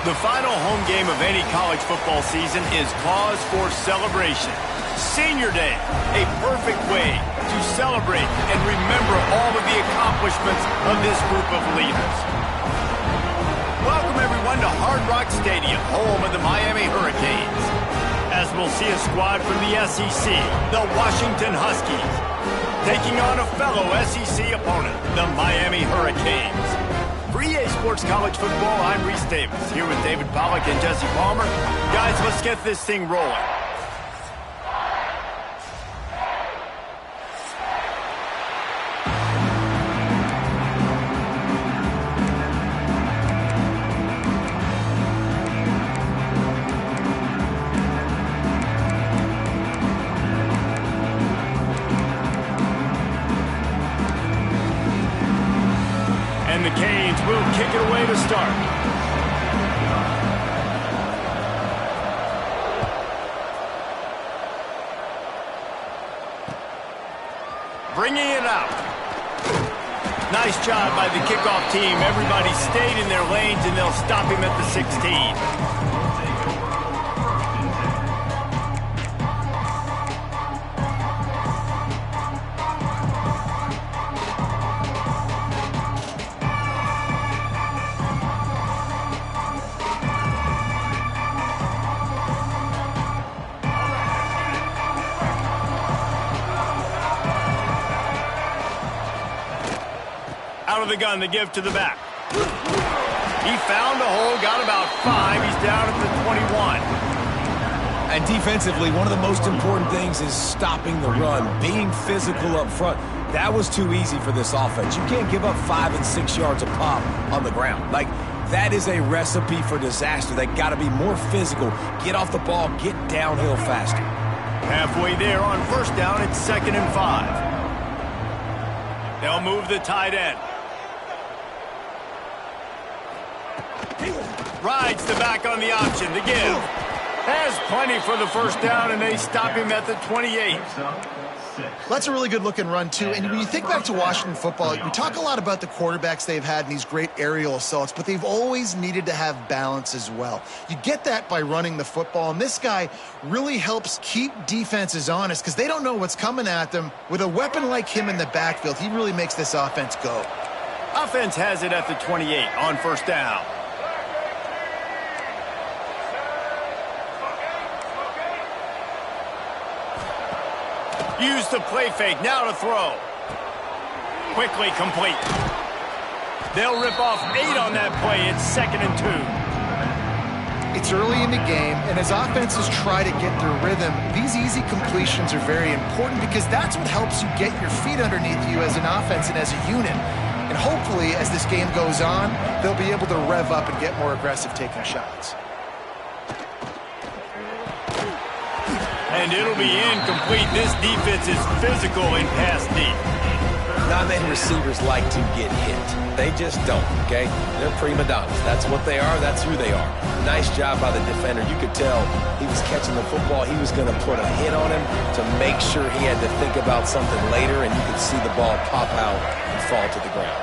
The final home game of any college football season is cause for celebration. Senior Day, a perfect way to celebrate and remember all of the accomplishments of this group of leaders. Welcome everyone to Hard Rock Stadium, home of the Miami Hurricanes. As we'll see a squad from the SEC, the Washington Huskies, taking on a fellow SEC opponent, the Miami Hurricanes. For EA Sports College Football, I'm Reese Davis, here with David Pollack and Jesse Palmer. Guys, let's get this thing rolling. And the Canes will kick it away to start. Bringing it out. Nice job by the kickoff team. Everybody stayed in their lanes, and they'll stop him at the 16. Out of the gun, the give to the back. He found a hole, got about 5. He's down at the 21. And defensively, one of the most important things is stopping the run, being physical up front. That was too easy for this offense. You can't give up 5 and 6 yards a pop on the ground. Like, that is a recipe for disaster. They got to be more physical, get off the ball, get downhill faster. Halfway there on first down, it's 2nd and 5. They'll move the tight end. Rides the back on the option, the give. Has plenty for the first down, and they stop him at the 28. That's a really good-looking run, too. And when you think back to Washington football, we talk a lot about the quarterbacks they've had in these great aerial assaults, but they've always needed to have balance as well. You get that by running the football, and this guy really helps keep defenses honest because they don't know what's coming at them. With a weapon like him in the backfield, he really makes this offense go. Offense has it at the 28 on first down. Use the play fake, now to throw. Quickly complete. They'll rip off 8 on that play. It's 2nd and 2. It's early in the game, and as offenses try to get their rhythm, these easy completions are very important because that's what helps you get your feet underneath you as an offense and as a unit. And hopefully, as this game goes on, they'll be able to rev up and get more aggressive taking shots. And it'll be incomplete. This defense is physical in pass deep. Not many receivers like to get hit. They just don't, okay? They're prima donnas. That's what they are. That's who they are. Nice job by the defender. You could tell he was catching the football. He was going to put a hit on him to make sure he had to think about something later, and you could see the ball pop out and fall to the ground.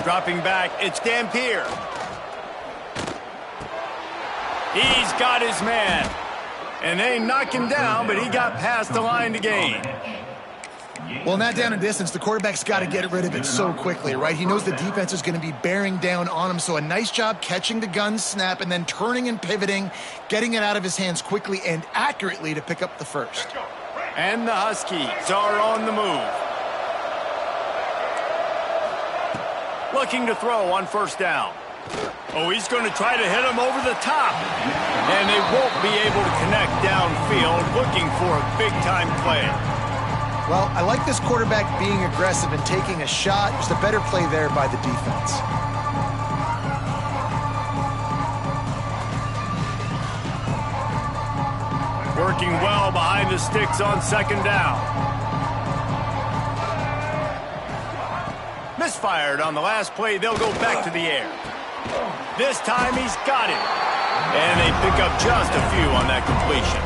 Dropping back, it's Dampier. He's got his man. And they knock him down, but he got past the line to gain. Well, in that down and distance, the quarterback's got to get rid of it so quickly, right? He knows the defense is going to be bearing down on him, so a nice job catching the gun snap and then turning and pivoting, getting it out of his hands quickly and accurately to pick up the first. And the Huskies are on the move. Looking to throw on first down. Oh, he's going to try to hit him over the top. And they won't be able to connect downfield, looking for a big-time play. Well, I like this quarterback being aggressive and taking a shot. Just a better play there by the defense. Working well behind the sticks on second down. Misfired on the last play. They'll go back to the air. This time he's got it. And they pick up just a few on that completion.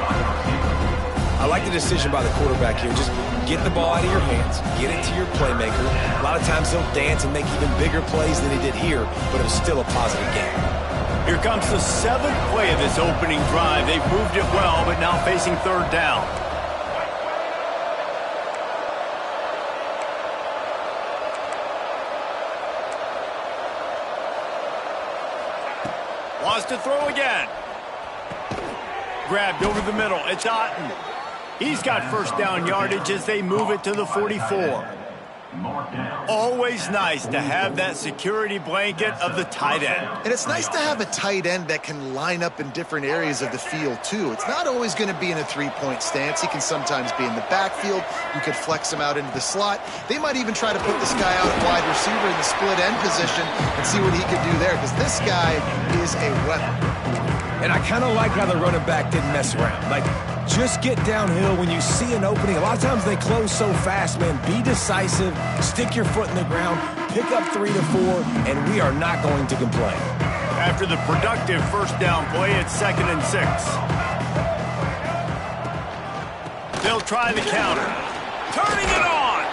I like the decision by the quarterback here. Just get the ball out of your hands, get it to your playmaker. A lot of times he'll dance and make even bigger plays than he did here, but it was still a positive game. Here comes the 7th play of this opening drive. They've moved it well, but now facing 3rd down. Wants to throw again. Grabbed over the middle. It's Otten. He's got first down yardage as they move it to the 44. Always nice to have that security blanket of the tight end. And it's nice to have a tight end that can line up in different areas of the field, too. It's not always going to be in a three-point stance. He can sometimes be in the backfield. You could flex him out into the slot. They might even try to put this guy out at wide receiver in the split end position and see what he could do there, because this guy is a weapon. And I kind of like how the running back didn't mess around. Like, just get downhill when you see an opening. A lot of times they close so fast, man. Be decisive, stick your foot in the ground, pick up 3 to 4, and we are not going to complain. After the productive first down play, it's 2nd and 6. They'll try the counter. Turning it on.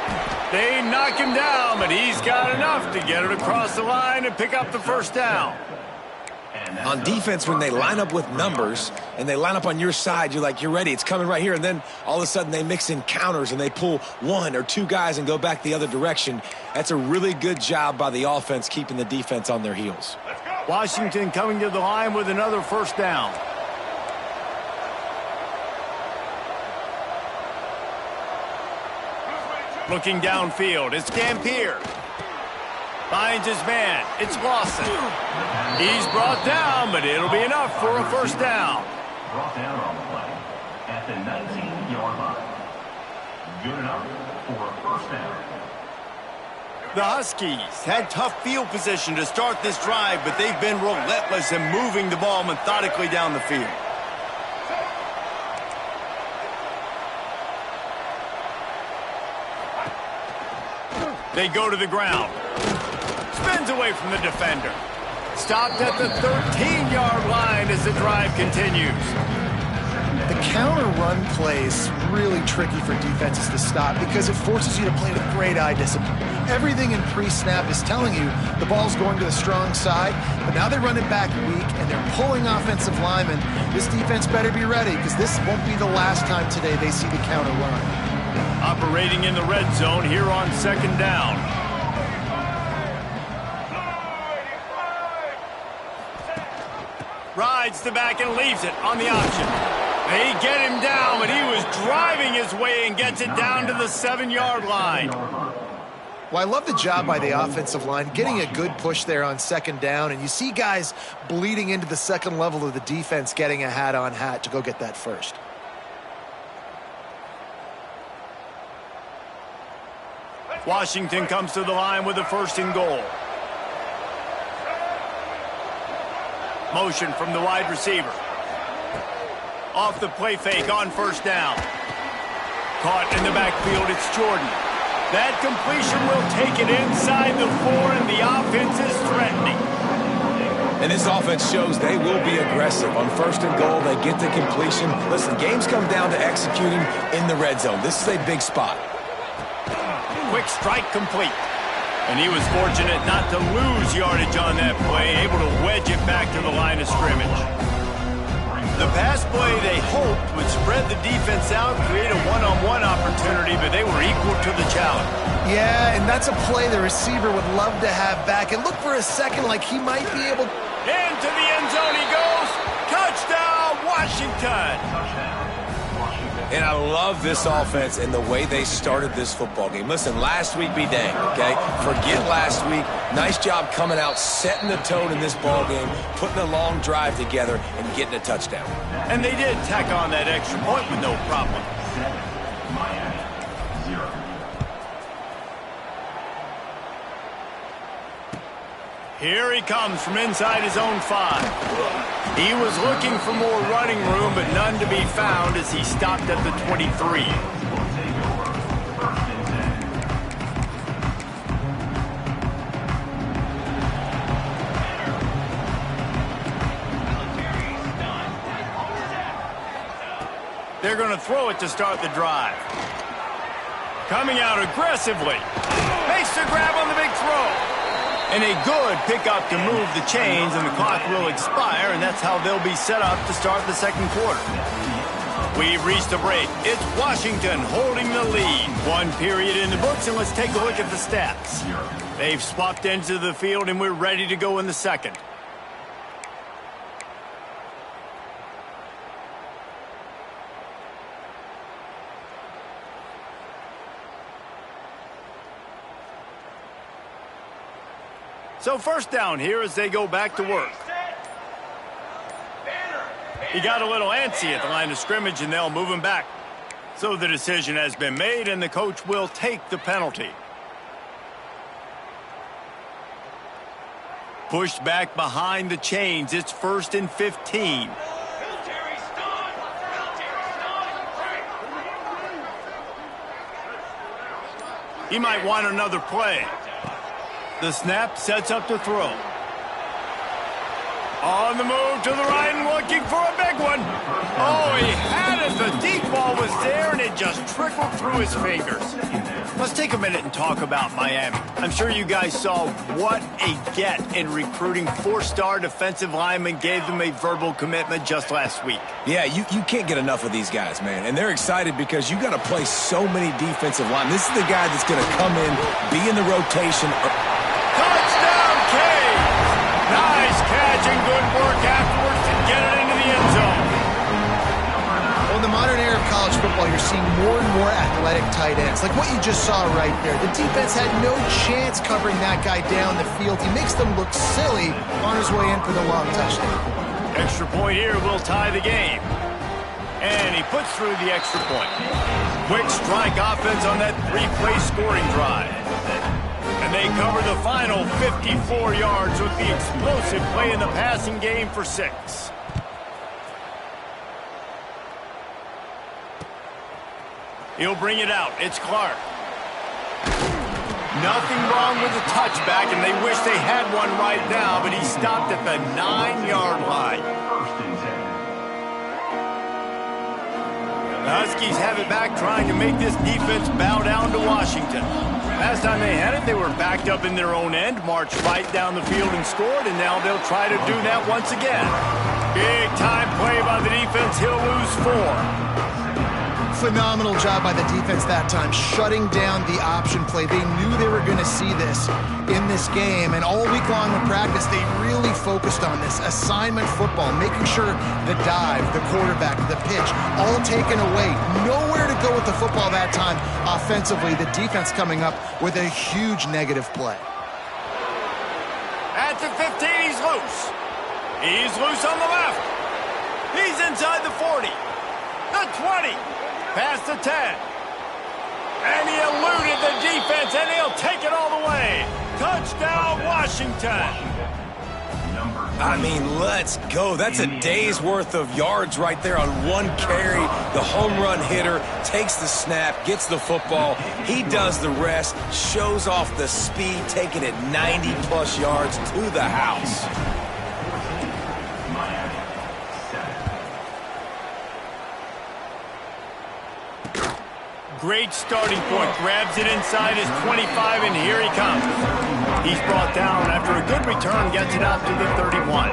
They knock him down, but he's got enough to get it across the line and pick up the first down. On defense, when they line up with numbers and they line up on your side, you're like, you're ready, it's coming right here. And then all of a sudden they mix in counters and they pull 1 or 2 guys and go back the other direction. That's a really good job by the offense keeping the defense on their heels. Washington coming to the line with another first down. Looking downfield, it's Gampier. Finds his man. It's Lawson. He's brought down, but it'll be enough for a first down. Brought down on the play at the 19-yard line. Good enough for a first down. The Huskies had tough field position to start this drive, but they've been relentless in moving the ball methodically down the field. They go to the ground. Spins away from the defender. Stopped at the 13-yard line as the drive continues. The counter run play is really tricky for defenses to stop because it forces you to play with great eye discipline. Everything in pre-snap is telling you the ball's going to the strong side, but now they run it back weak and they're pulling offensive linemen. This defense better be ready because this won't be the last time today they see the counter run. Operating in the red zone here on 2nd down. Rides the back and leaves it on the option. They get him down, but he was driving his way and gets it down to the 7-yard line. Well, I love the job by the offensive line, getting a good push there on 2nd down, and you see guys bleeding into the second level of the defense getting a hat-on-hat to go get that first. Washington comes to the line with a 1st and goal. Motion from the wide receiver. Off the play fake on 1st down. Caught in the backfield, it's Jordan. That completion will take it inside the 4, and the offense is threatening. And this offense shows they will be aggressive. On 1st and goal, they get the completion. Listen, games come down to executing in the red zone. This is a big spot. Quick strike complete. And he was fortunate not to lose yardage on that play, able to wedge it back to the line of scrimmage. The pass play they hoped would spread the defense out, create a one-on-one opportunity, but they were equal to the challenge. Yeah, and that's a play the receiver would love to have back. And look for a second like he might be able... Into the end zone he goes. Touchdown, Washington. And I love this offense and the way they started this football game. Listen, last week be danged, okay? Forget last week. Nice job coming out, setting the tone in this ball game, putting a long drive together, and getting a touchdown. And they did tack on that extra point with no problem. 7, Miami, 0. Here he comes from inside his own 5. He was looking for more running room, but none to be found as he stopped at the 23. They're they're going to throw it to start the drive. Coming out aggressively. Makes the grab on the big throw. And a good pickup to move the chains, and the clock will expire, and that's how they'll be set up to start the second quarter. We've reached a break. It's Washington holding the lead. One period in the books, and let's take a look at the stats. They've swapped ends of the field, and we're ready to go in the second. So first down here as they go back to work. He got a little antsy at the line of scrimmage, and they'll move him back. So the decision has been made, and the coach will take the penalty. Pushed back behind the chains. It's 1st and 15. He might want another play. The snap sets up to throw. On the move to the right and looking for a big one. Oh, he had it. The deep ball was there, and it just trickled through his fingers. Let's take a minute and talk about Miami. I'm sure you guys saw what a get in recruiting. 4-star defensive linemen, gave them a verbal commitment just last week. Yeah, you can't get enough of these guys, man. And they're excited because you got to play so many defensive linemen. This is the guy that's going to come in, be in the rotation. Touchdown, Cade! Nice catch and good work afterwards to get it into the end zone. Well, in the modern era of college football, you're seeing more and more athletic tight ends. Like what you just saw right there. The defense had no chance covering that guy down the field. He makes them look silly on his way in for the long touchdown. Extra point here will tie the game. And he puts through the extra point. Quick strike offense on that 3-play scoring drive. And they cover the final 54 yards with the explosive play in the passing game for 6. He'll bring it out. It's Clark. Nothing wrong with the touchback, and they wish they had one right now, but he stopped at the 9-yard line. The Huskies have it back, trying to make this defense bow down to Washington. Last time they had it, they were backed up in their own end, marched right down the field and scored, and now they'll try to do that once again. Big time play by the defense. He'll lose 4. Phenomenal job by the defense that time, shutting down the option play. They knew they were going to see this in this game, and all week long in practice, they really focused on this assignment football, making sure the dive, the quarterback, the pitch, all taken away. Nowhere to go with the football that time offensively. The defense coming up with a huge negative play. At the 15, he's loose. He's loose on the left. He's inside the 40, the 20. Past the 10. And he eluded the defense, and he'll take it all the way. Touchdown, Washington. I mean, let's go. That's a day's worth of yards right there on one carry. The home run hitter takes the snap, gets the football. He does the rest, shows off the speed, taking it 90-plus yards to the house. Great starting point. Grabs it inside his 25, and here he comes. He's brought down after a good return, gets it out to the 31.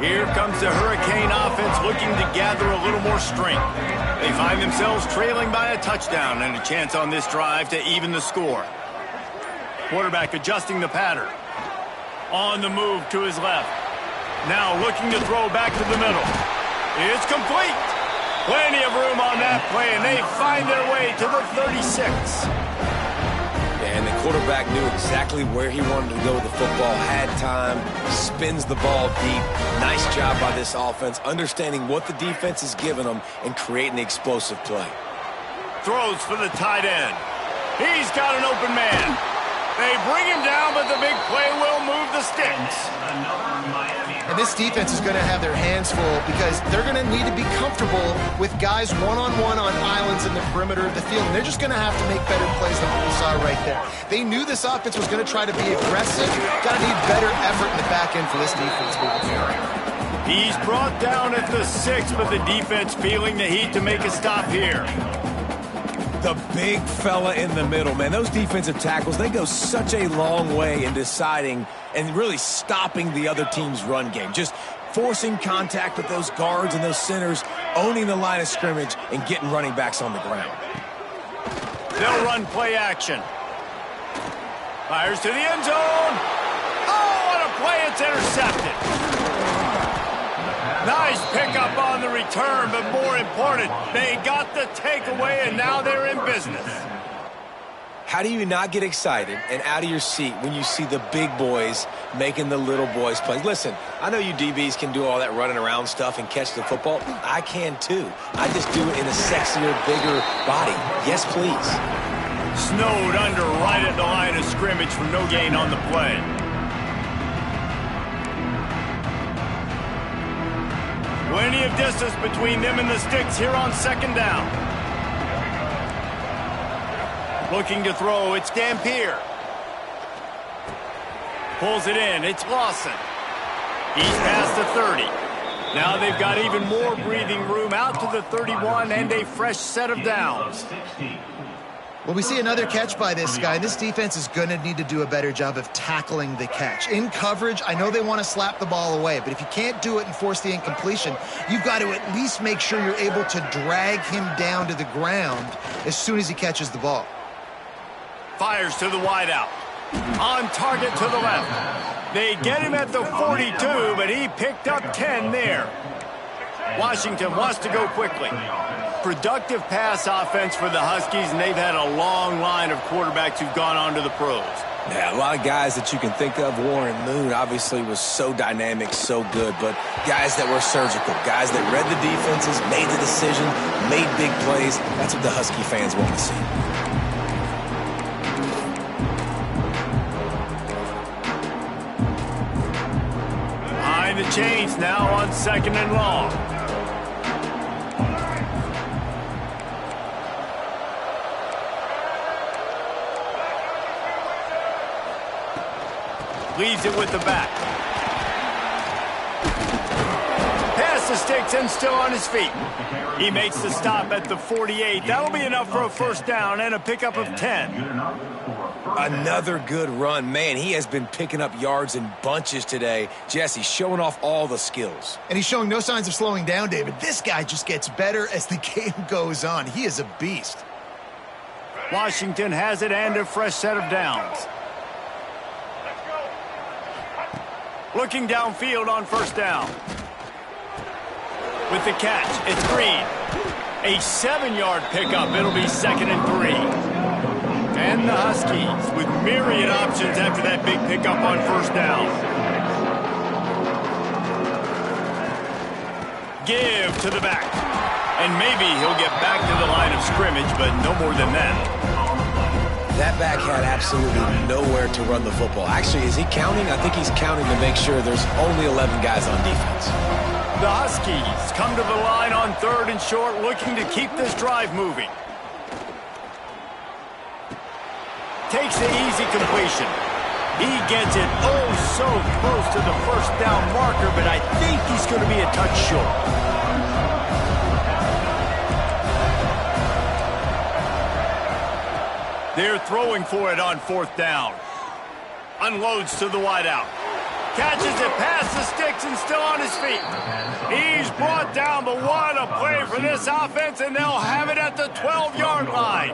Here comes the Hurricane offense looking to gather a little more strength. They find themselves trailing by a touchdown and a chance on this drive to even the score. Quarterback adjusting the pattern. On the move to his left. Now looking to throw back to the middle. It's complete. Plenty of room on that play, and they find their way to the 36. And the quarterback knew exactly where he wanted to go with the football, had time, spins the ball deep. Nice job by this offense, understanding what the defense is giving them and creating the explosive play. Throws for the tight end. He's got an open man. They bring him down, but the big play will move the sticks. Another Miami And this defense is going to have their hands full because they're going to need to be comfortable with guys one-on-one on islands in the perimeter of the field. And they're just going to have to make better plays than what we saw right there. They knew this offense was going to try to be aggressive. Got to need better effort in the back end for this defense moving forward. He's brought down at the 6, but the defense feeling the heat to make a stop here. The big fella in the middle, man. Those defensive tackles, they go such a long way in deciding and really stopping the other team's run game. Just forcing contact with those guards and those centers, owning the line of scrimmage, and getting running backs on the ground. They'll run play action. Fires to the end zone. Oh, what a play. It's intercepted. Nice pickup on the return, but more important, they got the takeaway, and now they're in business. How do you not get excited and out of your seat when you see the big boys making the little boys play? Listen, I know you DBs can do all that running around stuff and catch the football. I can too. I just do it in a sexier, bigger body. Yes, please. Snowed under right at the line of scrimmage for no gain on the play. Plenty of distance between them and the sticks here on second down. Looking to throw, it's Dampier. Pulls it in, it's Lawson. He's past the 30. Now they've got even more breathing room out to the 31 and a fresh set of downs. Well, we see another catch by this guy. This defense is going to need to do a better job of tackling the catch. In coverage, I know they want to slap the ball away, but if you can't do it and force the incompletion, you've got to at least make sure you're able to drag him down to the ground as soon as he catches the ball. Fires to the wideout. On target to the left. They get him at the 42, but he picked up 10 there. Washington wants to go quickly. Productive pass offense for the Huskies, and they've had a long line of quarterbacks who've gone on to the pros. Yeah, a lot of guys that you can think of. Warren Moon obviously was so dynamic, so good, but guys that were surgical, guys that read the defenses, made the decision, made big plays. That's what the Husky fans want to see. Behind the chains now on second and long. Leaves it with the back. Pass the sticks and still on his feet. He makes the stop at the 48. That'll be enough for a first down and a pickup of 10. Another good run. Man, he has been picking up yards in bunches today. Jesse showing off all the skills. And he's showing no signs of slowing down, David. This guy just gets better as the game goes on. He is a beast. Washington has it and a fresh set of downs. Looking downfield on first down. With the catch, it's Green. A 7-yard pickup. It'll be 2nd and 3. And the Huskies with myriad options after that big pickup on first down. Give to the back. And maybe he'll get back to the line of scrimmage, but no more than that. That back had absolutely nowhere to run the football. Actually, is he counting? I think he's counting to make sure there's only 11 guys on defense. The Huskies come to the line on 3rd and short, looking to keep this drive moving. Takes the easy completion. He gets it oh so close to the first down marker, but I think he's going to be a touch short. They're throwing for it on 4th down. Unloads to the wideout. Catches it past the sticks and still on his feet. He's brought down, but what a play for this offense, and they'll have it at the 12-yard line.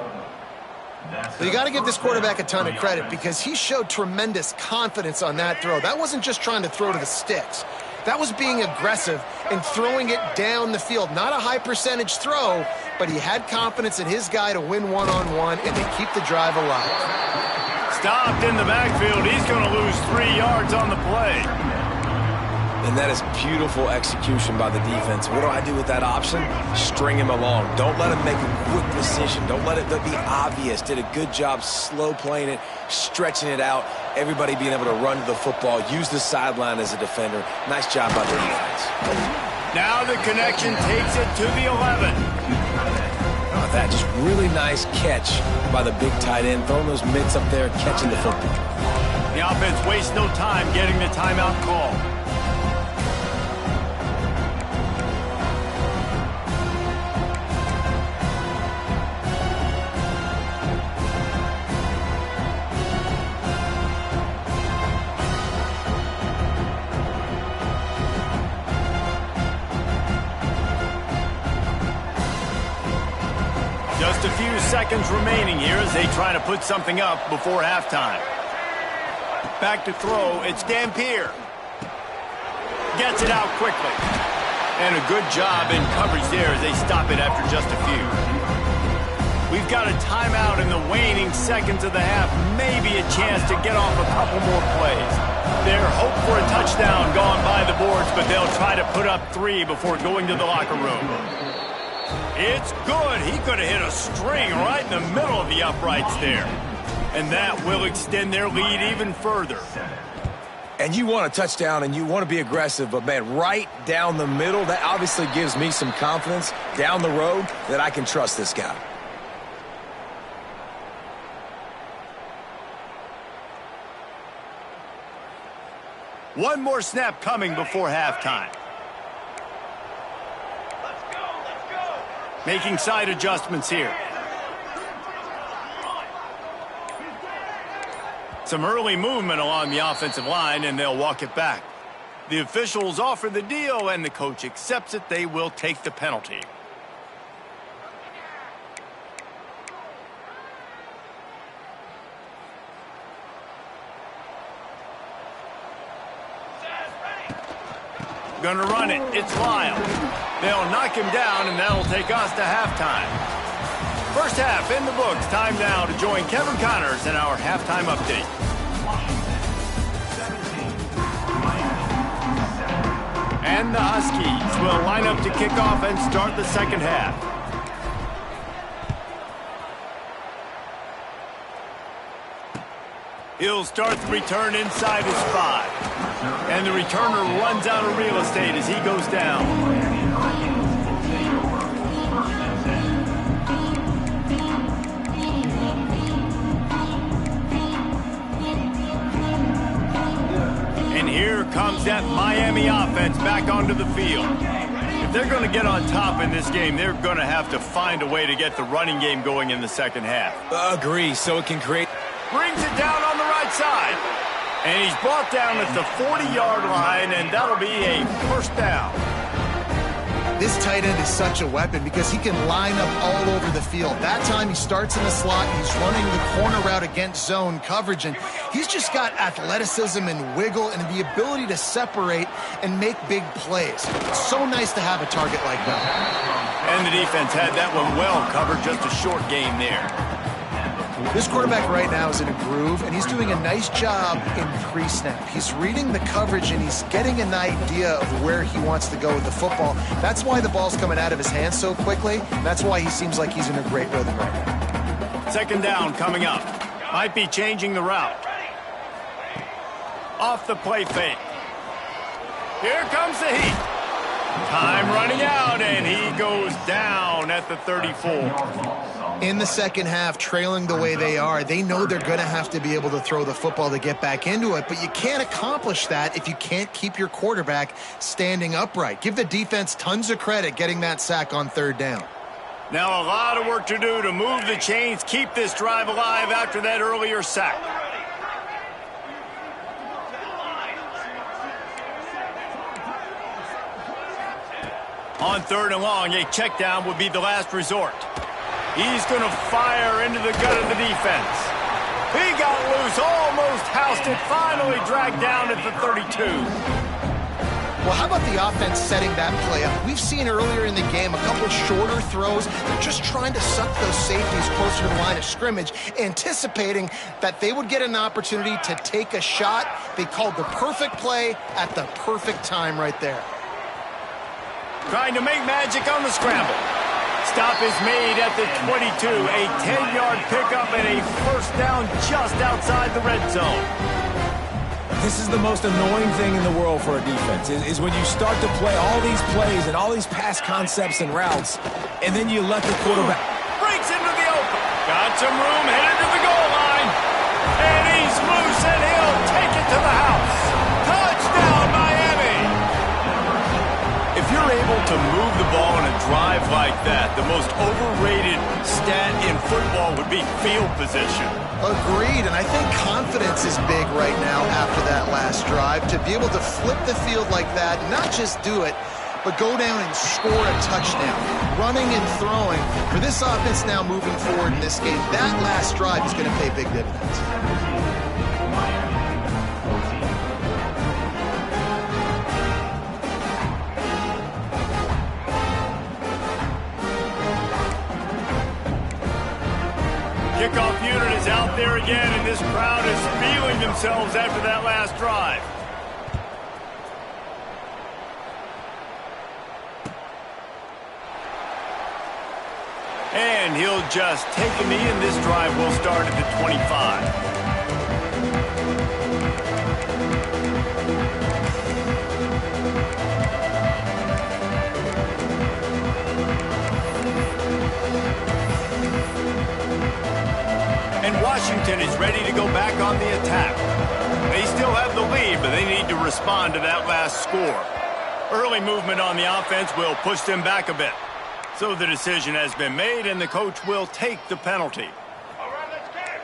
But you got to give this quarterback a ton of credit because he showed tremendous confidence on that throw. That wasn't just trying to throw to the sticks. That was being aggressive and throwing it down the field. Not a high percentage throw, but he had confidence in his guy to win one-on-one and to keep the drive alive. Stopped in the backfield. He's going to lose 3 yards on the play. And that is beautiful execution by the defense. What do I do with that option? String him along. Don't let him make a quick decision. Don't let it be obvious. Did a good job slow playing it, stretching it out. Everybody being able to run to the football, use the sideline as a defender. Nice job by the defense. Now the connection takes it to the 11. That just really nice catch by the big tight end, throwing those mitts up there, catching the football. The offense wastes no time getting the timeout call. Just a few seconds remaining here as they try to put something up before halftime. Back to throw, it's Dampier. Gets it out quickly. And a good job in coverage there as they stop it after just a few. We've got a timeout in the waning seconds of the half. Maybe a chance to get off a couple more plays. Their hope for a touchdown gone by the boards, but they'll try to put up 3 before going to the locker room. It's good. He could have hit a string right in the middle of the uprights there. And that will extend their lead even further. And you want a touchdown and you want to be aggressive, but, man, right down the middle, that obviously gives me some confidence down the road that I can trust this guy. One more snap coming before halftime. Making side adjustments here. Some early movement along the offensive line, and they'll walk it back. The officials offer the deal, and the coach accepts it. They will take the penalty. Gonna run it. It's Lyle. They'll knock him down, and that'll take us to halftime. First half in the books. Time now to join Kevin Connors in our halftime update. And the Huskies will line up to kick off and start the second half. He'll start the return inside his 5. And the returner runs out of real estate as he goes down. And here comes that Miami offense back onto the field. If they're going to get on top in this game, they're going to have to find a way to get the running game going in the second half. Agree, so it can create... Brings it down on the right side. And he's brought down at the 40-yard line, and that'll be a first down. This tight end is such a weapon because he can line up all over the field. That time he starts in the slot. He's running the corner route against zone coverage, and he's just got athleticism and wiggle and the ability to separate and make big plays. It's so nice to have a target like that. And the defense had that one well covered, just a short gain there. This quarterback right now is in a groove, and he's doing a nice job in pre-snap. He's reading the coverage, and he's getting an idea of where he wants to go with the football. That's why the ball's coming out of his hands so quickly. That's why he seems like he's in a great rhythm right now. Second down coming up. Might be changing the route. Off the play fake. Here comes the heat. Time running out, and he goes down at the 34. In the second half, trailing the way they are, they know they're going to have to be able to throw the football to get back into it, but you can't accomplish that if you can't keep your quarterback standing upright. Give the defense tons of credit getting that sack on third down. Now a lot of work to do to move the chains, keep this drive alive after that earlier sack. On third and long, a check down would be the last resort. He's going to fire into the gut of the defense. He got loose, almost housed it, finally dragged down at the 32. Well, how about the offense setting that play up? We've seen earlier in the game a couple shorter throws. They're just trying to suck those safeties closer to the line of scrimmage, anticipating that they would get an opportunity to take a shot. They called the perfect play at the perfect time right there. Trying to make magic on the scramble. Stop is made at the 22. A 10-yard pickup and a first down just outside the red zone. This is the most annoying thing in the world for a defense, is when you start to play all these plays and all these pass concepts and routes, and then you let the quarterback... Breaks into the open. Got some room, headed to the goal line. And he's loose, and he'll take it to the house. Touchdown, Miami! If you're able to move the ball in a drive like that, the most overrated stat in football would be field position. Agreed, and I think confidence is big right now after that last drive. To be able to flip the field like that, not just do it, but go down and score a touchdown. Running and throwing. For this offense now moving forward in this game, that last drive is going to pay big dividends. Kickoff unit is out there again, and this crowd is feeling themselves after that last drive. And he'll just take a knee, and this drive will start at the 25. And Washington is ready to go back on the attack. They still have the lead, but they need to respond to that last score. Early movement on the offense will push them back a bit. So the decision has been made, and the coach will take the penalty. All right, let's get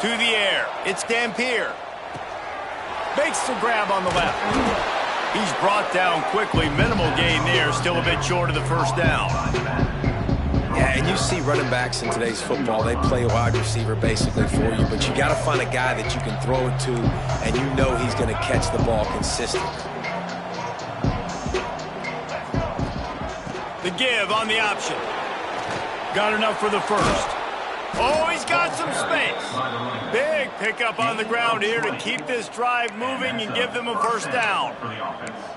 it. To the air. It's Dampier. Makes the grab on the left. He's brought down quickly. Minimal gain there. Still a bit short of the first down. Yeah, and you see running backs in today's football, they play wide receiver basically for you, but you got to find a guy that you can throw it to, and you know he's going to catch the ball consistently. The give on the option. Got enough for the first. Oh, he's got some space. Big pickup on the ground here to keep this drive moving and give them a first down.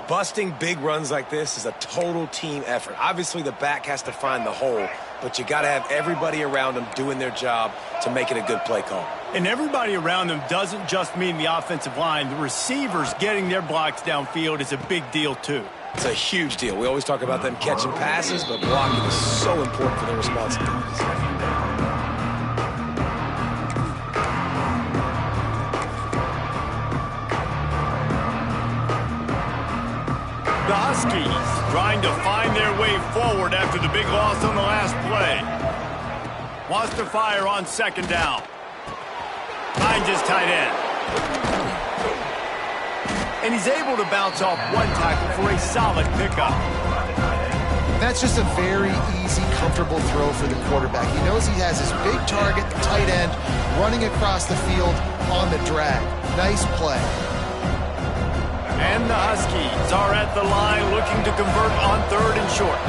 Busting big runs like this is a total team effort. Obviously, the back has to find the hole, but you got to have everybody around them doing their job to make it a good play call. And everybody around them doesn't just mean the offensive line. The receivers getting their blocks downfield is a big deal, too. It's a huge deal. We always talk about them catching passes, but blocking is so important for their responsibilities. The Huskies trying to find their way forward after the big loss on the last play. Wants to fire on second down. Finds his tight end. And he's able to bounce off one tackle for a solid pickup. That's just a very easy, comfortable throw for the quarterback. He knows he has his big target, the tight end, running across the field on the drag. Nice play. And the Huskies are at the line looking to convert on third and short.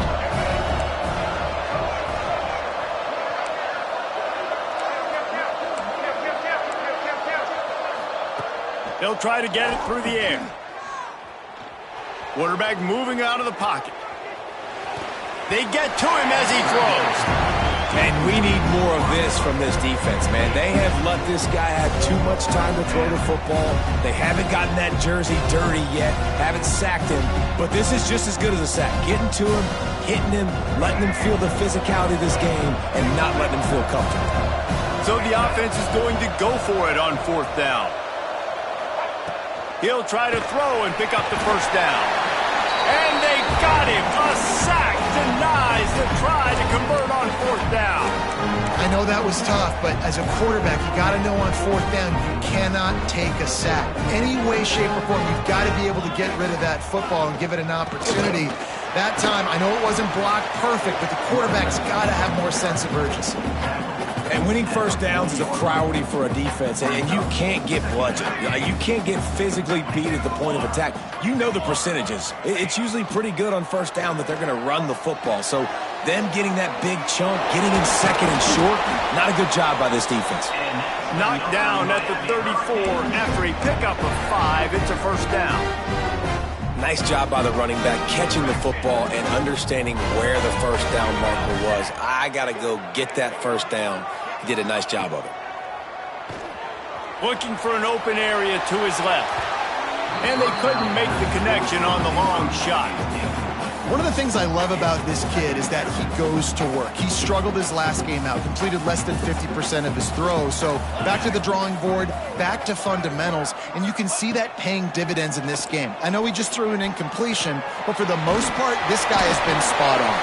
They'll try to get it through the air. Quarterback moving out of the pocket. They get to him as he throws. And we need more of this from this defense, man. They have let this guy have too much time to throw the football. They haven't gotten that jersey dirty yet, haven't sacked him. But this is just as good as a sack. Getting to him, hitting him, letting him feel the physicality of this game, and not letting him feel comfortable. So the offense is going to go for it on fourth down. He'll try to throw and pick up the first down. And they got him. A sack denies the try to convert on fourth down. I know that was tough, but as a quarterback, you got to know on fourth down, you cannot take a sack. Any way, shape, or form, you've got to be able to get rid of that football and give it an opportunity That time, I know it wasn't blocked perfect, but the quarterback's got to have more sense of urgency. And winning first downs is a priority for a defense, and you can't get bludgeoned. You can't get physically beat at the point of attack. You know the percentages. It's usually pretty good on first down that they're going to run the football. So them getting that big chunk, getting in second and short, not a good job by this defense. Knocked down at the 34 after a pickup of 5. It's a first down. Nice job by the running back, catching the football and understanding where the first down marker was. I got to go get that first down. He did a nice job of it. Looking for an open area to his left. And they couldn't make the connection on the long shot. One of the things I love about this kid is that he goes to work. He struggled his last game out, completed less than 50% of his throws. So back to the drawing board, back to fundamentals, and you can see that paying dividends in this game. I know he just threw an incompletion, but for the most part, this guy has been spot on.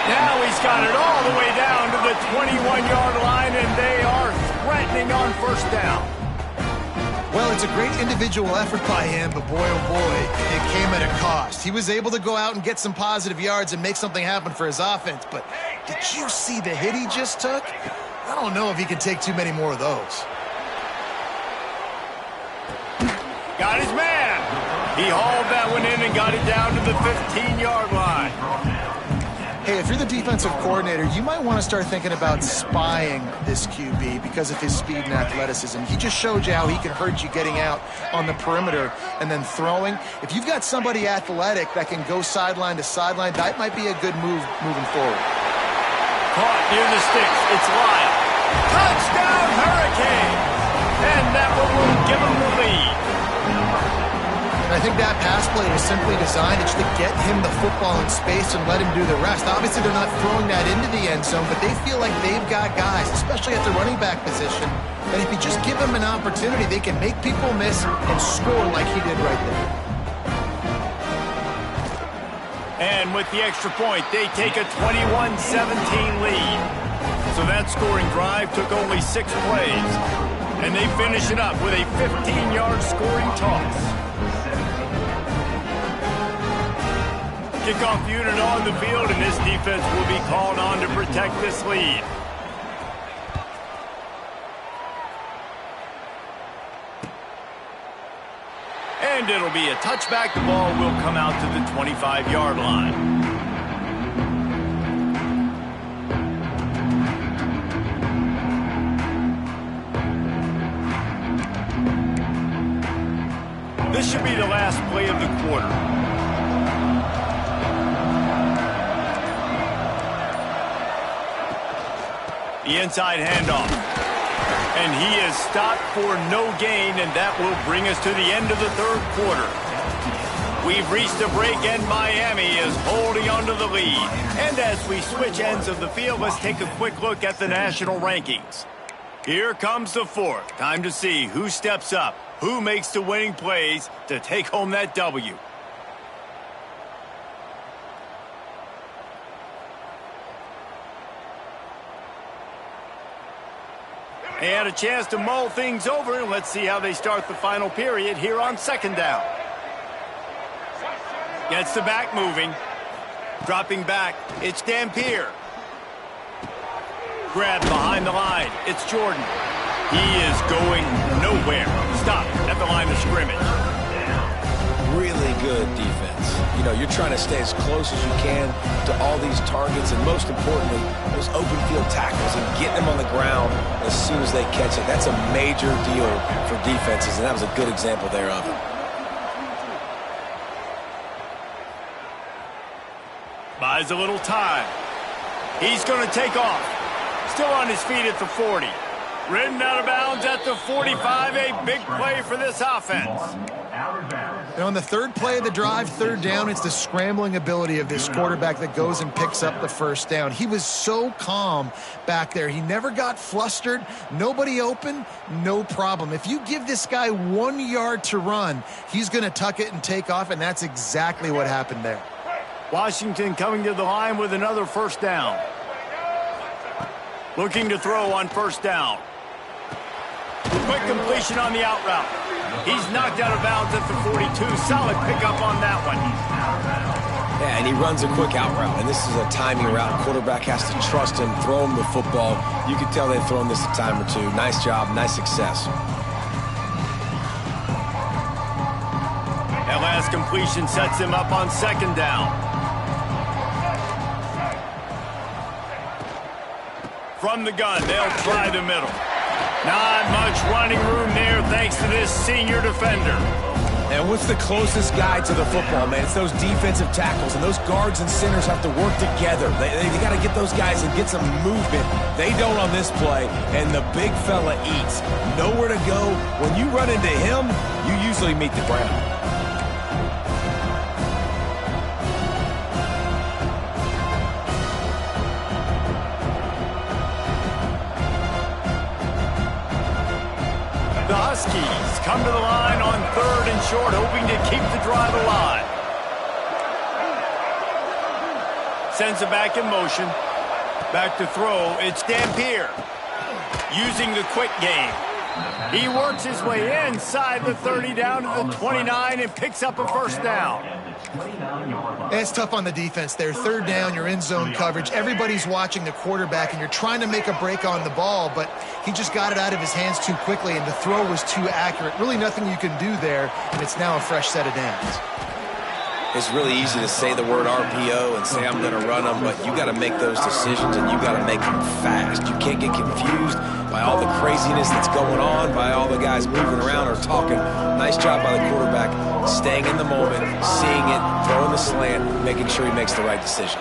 Now he's got it all the way down to the 21-yard line, and they are threatening on first down. Well, it's a great individual effort by him, but boy, oh boy, it came at a cost. He was able to go out and get some positive yards and make something happen for his offense, but did you see the hit he just took? I don't know if he can take too many more of those. Got his man. He hauled that one in and got it down to the 15-yard line. Hey, if you're the defensive coordinator, you might want to start thinking about spying this QB because of his speed and athleticism. He just showed you how he can hurt you getting out on the perimeter and then throwing. If you've got somebody athletic that can go sideline to sideline, that might be a good move moving forward. Caught near the sticks. It's Lyle. Touchdown, Hurricanes! And that one will give them the lead. I think that pass play was simply designed just to get him the football in space and let him do the rest. Obviously, they're not throwing that into the end zone, but they feel like they've got guys, especially at the running back position, that if you just give them an opportunity, they can make people miss and score like he did right there. And with the extra point, they take a 21-17 lead. So that scoring drive took only 6 plays. And they finish it up with a 15-yard scoring toss. Kickoff unit on the field, and this defense will be called on to protect this lead. And it'll be a touchback. The ball will come out to the 25-yard line. This should be the last play of the quarter. The inside handoff. And he is stopped for no gain, and that will bring us to the end of the third quarter. We've reached a break, and Miami is holding on to the lead. And as we switch ends of the field, let's take a quick look at the national rankings. Here comes the fourth. Time to see who steps up, who makes the winning plays to take home that W. They had a chance to mull things over, and let's see how they start the final period here on second down. Gets the back moving. Dropping back, it's Dampier. Grabbed behind the line, it's Jordan. He is going nowhere. Stop at the line of scrimmage. Really good defense. You know, you're trying to stay as close as you can to all these targets, and most importantly, those open field tackles and getting them on the ground as soon as they catch it. That's a major deal for defenses, and that was a good example there of it. Buys a little time. He's going to take off. Still on his feet at the 40. Ridden out of bounds at the 45. A big play for this offense. And on the third play of the drive, third down, it's the scrambling ability of this quarterback that goes and picks up the first down. He was so calm back there. He never got flustered. Nobody open, no problem. If you give this guy 1 yard to run, he's going to tuck it and take off, and that's exactly what happened there. Washington coming to the line with another first down. Looking to throw on first down. Quick completion on the out route. He's knocked out of bounds at the 42. Solid pickup on that one. Yeah, and he runs a quick out route, and this is a timing route. Quarterback has to trust him, throw him the football. You can tell they've thrown this a time or two. Nice job, nice success. That last completion sets him up on second down. From the gun, they'll try the middle. Not much running room there thanks to this senior defender. And what's the closest guy to the football, man? It's those defensive tackles, and those guards and centers have to work together. They got to get those guys and get some movement. They don't on this play, and the big fella eats. Nowhere to go. When you run into him, you usually meet the ground. The Huskies come to the line on 3rd and short, hoping to keep the drive alive. Sends it back in motion. Back to throw. It's Dampier using the quick game. He works his way inside the 30 down to the 29 and picks up a first down. It's tough on the defense there. 3rd down, you're in zone coverage. Everybody's watching the quarterback, and you're trying to make a break on the ball, but he just got it out of his hands too quickly, and the throw was too accurate. Really nothing you can do there, and it's now a fresh set of downs. It's really easy to say the word RPO and say I'm going to run them, but you got to make those decisions, and you got to make them fast. You can't get confused by all the craziness that's going on, by all the guys moving around or talking. Nice job by the quarterback, staying in the moment, seeing it, throwing the slant, making sure he makes the right decision.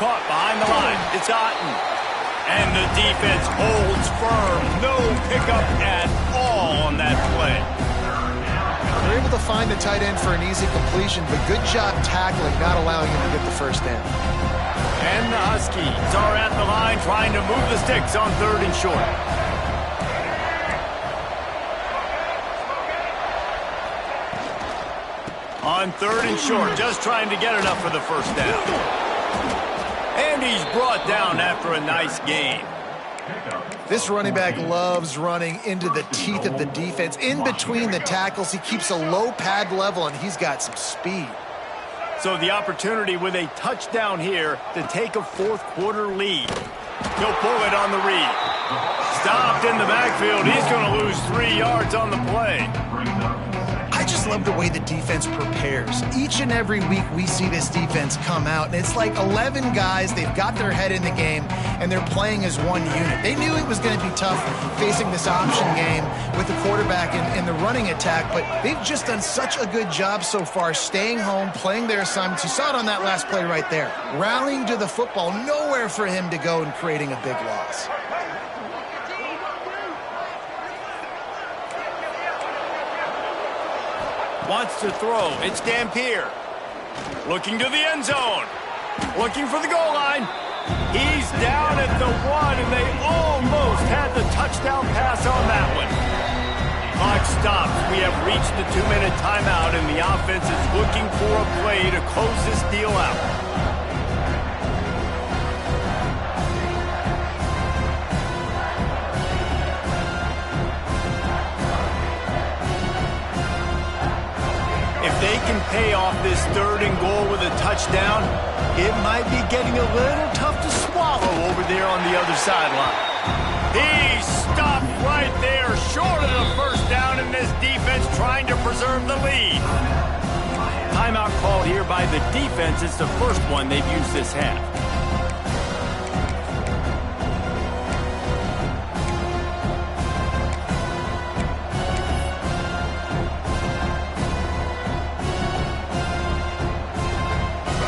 Caught behind the line. It's Otten. And the defense holds firm. No pickup at all on that play. They're able to find the tight end for an easy completion, but good job tackling, not allowing him to get the first down. And the Huskies are at the line trying to move the sticks on 3rd and short. On 3rd and short, just trying to get enough for the first down. And he's brought down after a nice gain. This running back loves running into the teeth of the defense. In between the tackles, he keeps a low pad level, and he's got some speed. So the opportunity with a touchdown here to take a 4th quarter lead. He'll pull it on the read. Stopped in the backfield. He's going to lose 3 yards on the play. I just love the way the defense prepares. Each and every week we see this defense come out, and it's like 11 guys. They've got their head in the game, and they're playing as one unit. They knew it was going to be tough facing this option game with the quarterback in the running attack, but they've just done such a good job so far staying home, playing their assignments. You saw it on that last play right there. Rallying to the football, nowhere for him to go and creating a big loss. Wants to throw. It's Dampier. Looking to the end zone. Looking for the goal line. He's down at the 1, and they almost had the touchdown pass on that one. Clock stops. We have reached the 2-minute timeout, and the offense is looking for a play to close this deal out. If they can pay off this 3rd and goal with a touchdown, it might be getting a little tough to swallow over there on the other sideline. He stopped right there, short of the first down, and this defense trying to preserve the lead. Timeout called here by the defense. It's the first one they've used this half.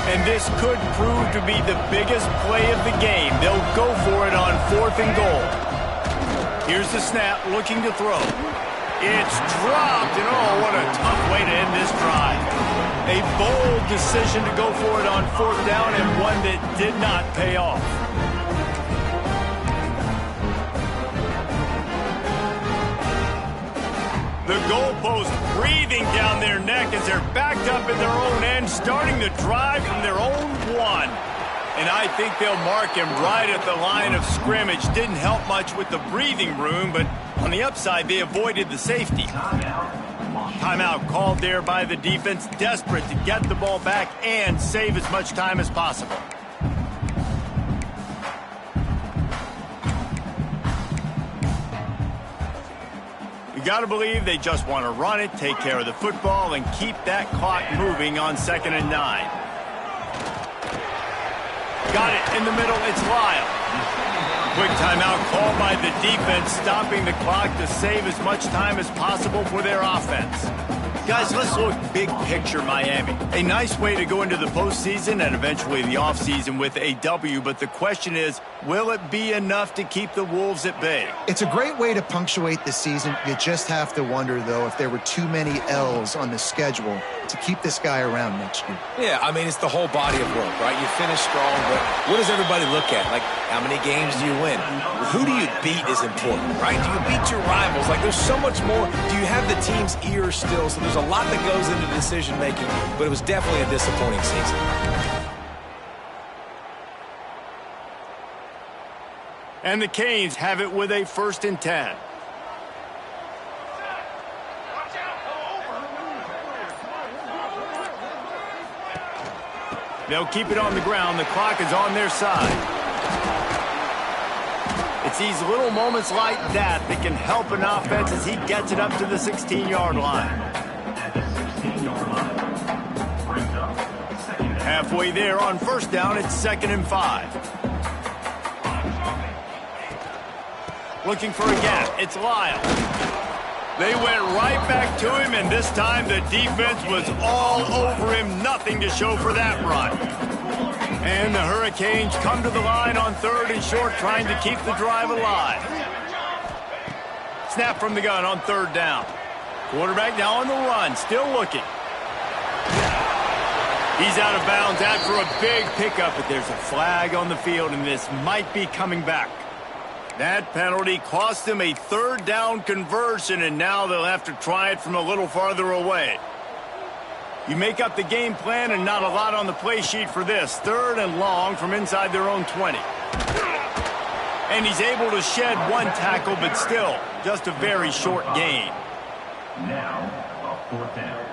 And this could prove to be the biggest play of the game. They'll go for it on 4th and goal. Here's the snap, looking to throw. It's dropped, and oh, what a tough way to end this drive. A bold decision to go for it on 4th down, and one that did not pay off. The goalpost breathing down their neck as they're backed up in their own end, starting the drive from their own 1. And I think they'll mark him right at the line of scrimmage. Didn't help much with the breathing room, but on the upside, they avoided the safety. Timeout called there by the defense, desperate to get the ball back and save as much time as possible. You got to believe they just want to run it, take care of the football, and keep that clock moving on 2nd and 9. Got it in the middle. It's Lyle. Quick timeout called by the defense, stopping the clock to save as much time as possible for their offense. Guys, let's look big picture Miami. A nice way to go into the postseason and eventually the offseason with a W, but the question is, will it be enough to keep the Wolves at bay? It's a great way to punctuate the season. You just have to wonder, though, if there were too many L's on the schedule to keep this guy around next year. Yeah, I mean, it's the whole body of work, right? You finish strong, but what does everybody look at? Like, how many games do you win? Who do you beat is important, right? Do you beat your rivals? Like, there's so much more. Do you have the team's ear still? So there's a lot that goes into decision-making, but it was definitely a disappointing season. And the Canes have it with a 1st and 10. They'll keep it on the ground. The clock is on their side. It's these little moments like that that can help an offense as he gets it up to the 16-yard line. Halfway there on 1st down, it's 2nd and 5. Looking for a gap. It's Lyle. They went right back to him, and this time the defense was all over him. Nothing to show for that run. And the Hurricanes come to the line on 3rd and short, trying to keep the drive alive. Snap from the gun on 3rd down. Quarterback now on the run, still looking. He's out of bounds after a big pickup, but there's a flag on the field, and this might be coming back. That penalty cost them a 3rd down conversion, and now they'll have to try it from a little farther away. You make up the game plan and not a lot on the play sheet for this. 3rd and long from inside their own 20. And he's able to shed one tackle, but still just a very short gain. Now, a 4th down.